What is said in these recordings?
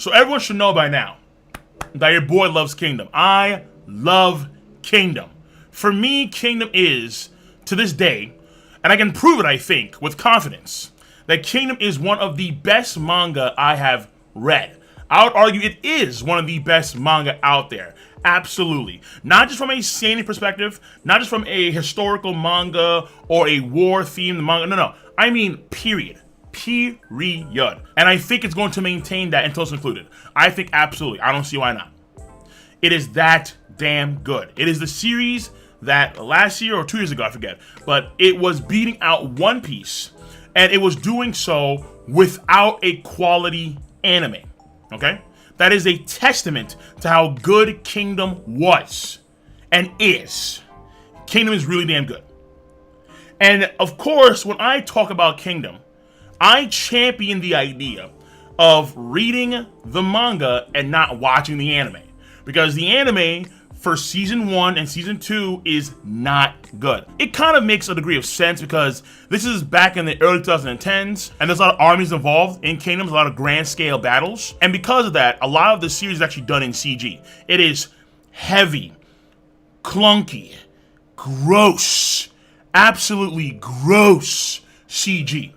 So everyone should know by now that your boy loves Kingdom. I love Kingdom. For me, Kingdom is, to this day, and I can prove it, I think, with confidence, that Kingdom is one of the best manga I have read. I would argue it is one of the best manga out there. Absolutely. Not just from a seinen perspective, not just from a historical manga or a war-themed manga. No. I mean, period. Period. And I think it's going to maintain that until it's included. I think absolutely. I don't see why not. It is that damn good. It is the series that last year or 2 years ago, I forget, but it was beating out One Piece, and it was doing so without a quality anime. Okay? That is a testament to how good Kingdom was and is. Kingdom is really damn good. And of course, when I talk about Kingdom, I champion the idea of reading the manga and not watching the anime. Because the anime for season 1 and season 2 is not good. It kind of makes a degree of sense because this is back in the early 2010s and there's a lot of armies involved in Kingdoms, a lot of grand scale battles. And because of that, a lot of the series is actually done in CG. It is heavy, clunky, gross, absolutely gross CG.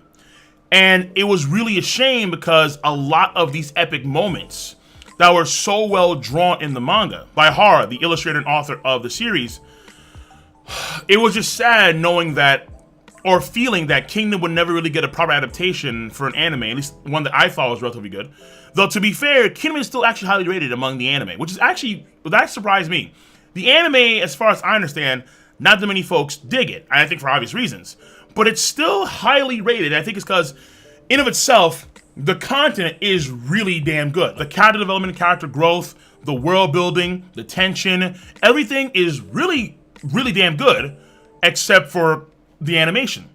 And it was really a shame because a lot of these epic moments that were so well drawn in the manga by Hara, the illustrator and author of the series, it was just sad knowing that, or feeling that Kingdom would never really get a proper adaptation for an anime, at least one that I thought was relatively good. Though to be fair, Kingdom is still actually highly rated among the anime, which is actually, that surprised me. The anime, as far as I understand, not that many folks dig it, I think for obvious reasons, but it's still highly rated. I think it's because, in of itself, the content is really damn good. The character development, character growth, the world building, the tension, everything is really, really damn good, except for the animation.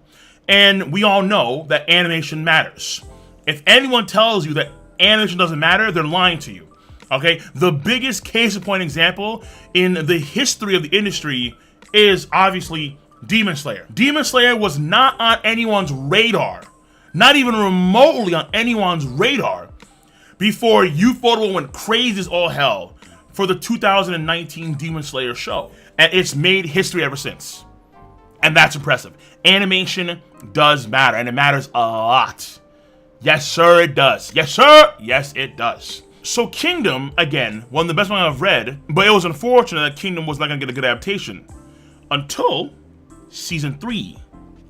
And we all know that animation matters. If anyone tells you that animation doesn't matter, they're lying to you. Okay? The biggest case in point example in the history of the industry is obviously Demon Slayer. Demon Slayer was not on anyone's radar, not even remotely on anyone's radar, before Ufotable went crazy as all hell for the 2019 Demon Slayer show. And it's made history ever since. And that's impressive. Animation does matter, and it matters a lot. Yes, sir, it does. Yes, sir. Yes, it does. So Kingdom, again, one of the best ones I've read, but it was unfortunate that Kingdom was not going to get a good adaptation until season 3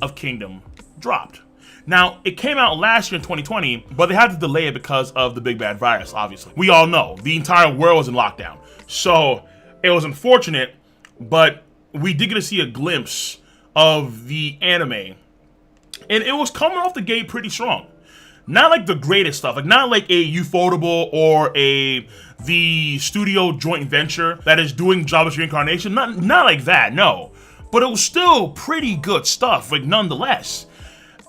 of Kingdom dropped. Now, it came out last year in 2020, but they had to delay it because of the big bad virus, obviously. We all know, the entire world was in lockdown. So, it was unfortunate, but we did get to see a glimpse of the anime. And it was coming off the gate pretty strong. Not like the greatest stuff, like not like a Ufotable or the studio joint venture that is doing Jobless Reincarnation. Not like that, no. But it was still pretty good stuff, like nonetheless.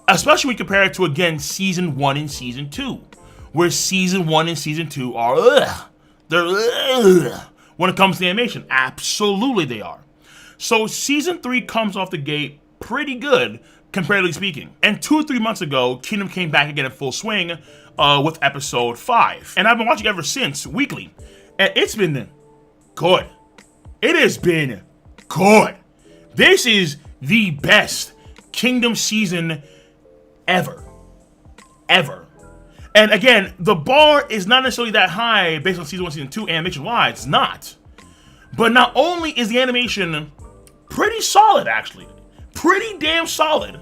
Especially when you compare it to, again, Season 1 and Season 2. Where Season 1 and Season 2 are, they're when it comes to animation. Absolutely they are. So Season 3 comes off the gate pretty good, comparatively speaking. And 2 or 3 months ago, Kingdom came back again in full swing with episode 5. And I've been watching ever since, weekly. And it's been good. It has been good. This is the best Kingdom season ever. And again, the bar is not necessarily that high based on season 1, season 2 animation-wise. It's not. But not only is the animation pretty solid, actually. Pretty damn solid.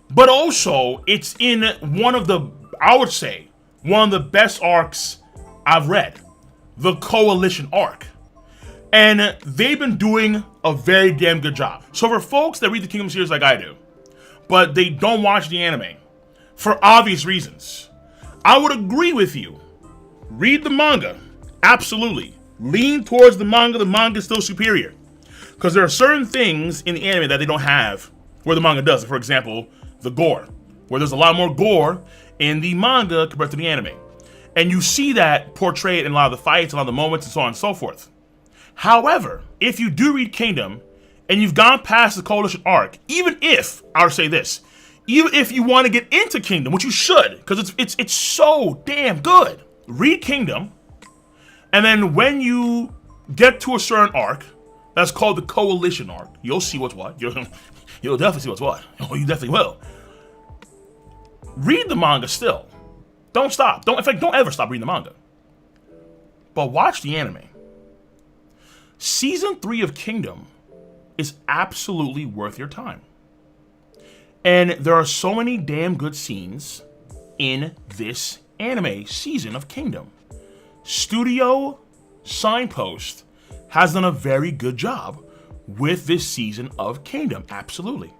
But also, it's in one of the, I would say, one of the best arcs I've read. The Coalition arc. And they've been doing a very damn good job. So for folks that read the Kingdom series like I do, but they don't watch the anime, for obvious reasons, I would agree with you. Read the manga. Absolutely. Lean towards the manga. The manga is still superior. Because there are certain things in the anime that they don't have where the manga does. For example, the gore. Where there's a lot more gore in the manga compared to the anime. And you see that portrayed in a lot of the fights, a lot of the moments, and so on and so forth. However, if you do read Kingdom, and you've gone past the Coalition arc, even if, I would say this, even if you want to get into Kingdom, which you should, because it's so damn good. read Kingdom, and then when you get to a certain arc, that's called the Coalition arc, you'll see what's what. You'll definitely see what's what. Oh, you definitely will. Read the manga still. Don't stop. In fact, don't ever stop reading the manga. But watch the anime. Season 3 of Kingdom is absolutely worth your time. And there are so many damn good scenes in this anime season of Kingdom. Studio Signpost has done a very good job with this season of Kingdom, absolutely.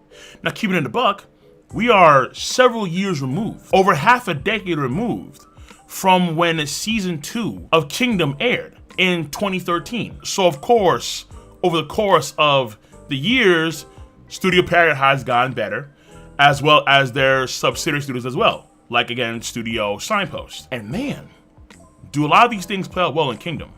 Now, keeping it in the buck, we are several years removed, over half a decade removed from when season 2 of Kingdom aired in 2013. So, of course, over the course of the years, Studio Parrot has gotten better, as well as their subsidiary studios as well, like, again, Studio Signpost. And man, do a lot of these things play out well in Kingdom.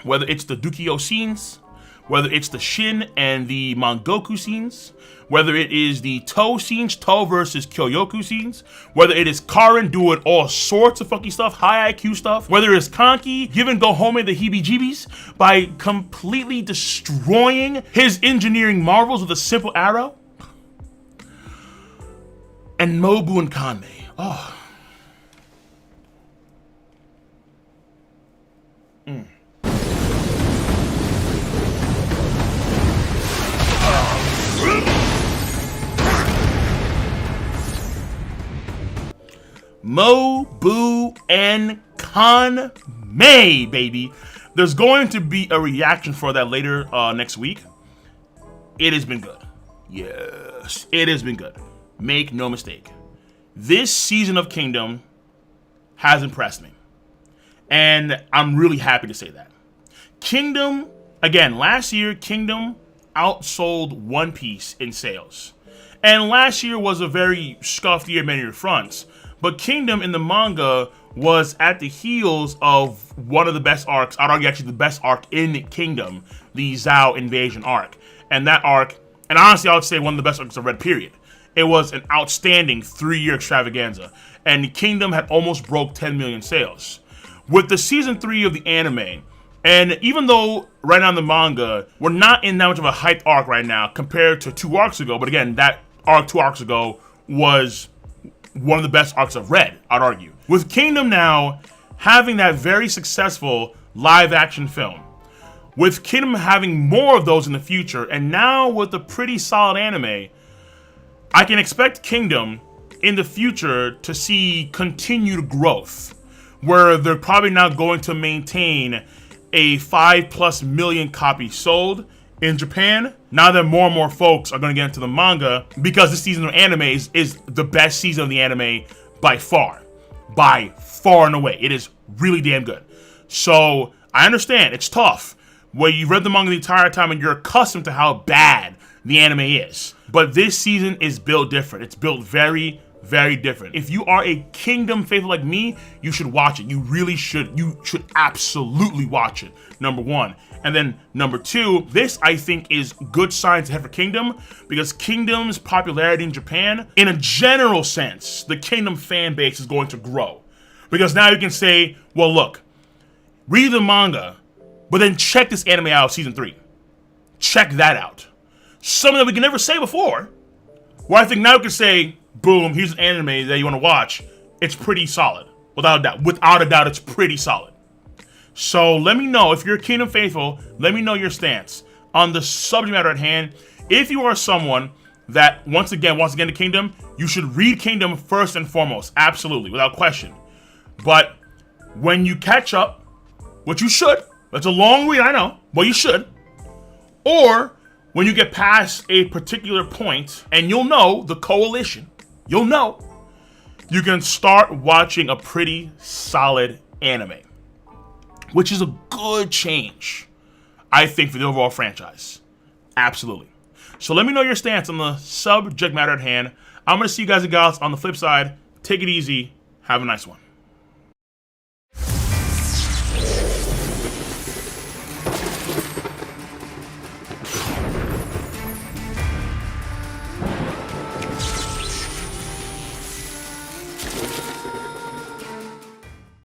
Whether it's the Dukio scenes, whether it's the Shin and the Mangoku scenes, whether it is the Toe scenes, Toe versus Kyoyoku scenes, whether it is Karin doing all sorts of funky stuff, high IQ stuff, whether it's Kanki giving Gohome the heebie-jeebies by completely destroying his engineering marvels with a simple arrow, and Mobu and Kande. Oh. Mo, Boo, and Kanme, baby. There's going to be a reaction for that later next week. It has been good. Yes, it has been good. Make no mistake. This season of Kingdom has impressed me. And I'm really happy to say that. Kingdom, again, last year, Kingdom outsold One Piece in sales. And last year was a very scuffed year on many fronts. But Kingdom in the manga was at the heels of one of the best arcs, I'd argue actually the best arc in Kingdom, the Zhao invasion arc. And that arc, and honestly I would say one of the best arcs I've read, period. It was an outstanding 3-year extravaganza. And Kingdom had almost broke 10 million sales. With the season 3 of the anime, and even though right now in the manga, we're not in that much of a hyped arc right now compared to 2 arcs ago, but again, that arc 2 arcs ago was one of the best arcs I've read, I'd argue. With Kingdom now having that very successful live action film, with Kingdom having more of those in the future, and now with a pretty solid anime, I can expect Kingdom in the future to see continued growth, where they're probably not going to maintain a 5+ million copies sold in Japan. Now that more and more folks are going to get into the manga, because this season of anime is the best season of the anime by far and away. It is really damn good. So I understand it's tough where you've read the manga the entire time and you're accustomed to how bad the anime is. But this season is built different. It's built very, very different. If you are a Kingdom faithful like me, you should watch it. You really should. You should absolutely watch it, number one. And then number two, this I think is good signs ahead for Kingdom, because Kingdom's popularity in Japan, in a general sense, the Kingdom fan base is going to grow. Because now you can say, well look, read the manga, but then check this anime out, season 3. Check that out. Something that we can never say before, where I think now we can say, boom, here's an anime that you want to watch. It's pretty solid. Without a doubt. Without a doubt, it's pretty solid. So let me know, if you're a Kingdom faithful, let me know your stance on the subject matter at hand. If you are someone that, once again, wants to get into Kingdom, you should read Kingdom first and foremost. Absolutely, without question. But when you catch up, which you should, that's a long read, I know, but you should. Or when you get past a particular point, and you'll know the Coalition, you'll know, you can start watching a pretty solid anime, which is a good change, I think, for the overall franchise. Absolutely. So let me know your stance on the subject matter at hand. I'm going to see you guys and gals on the flip side. Take it easy. Have a nice one.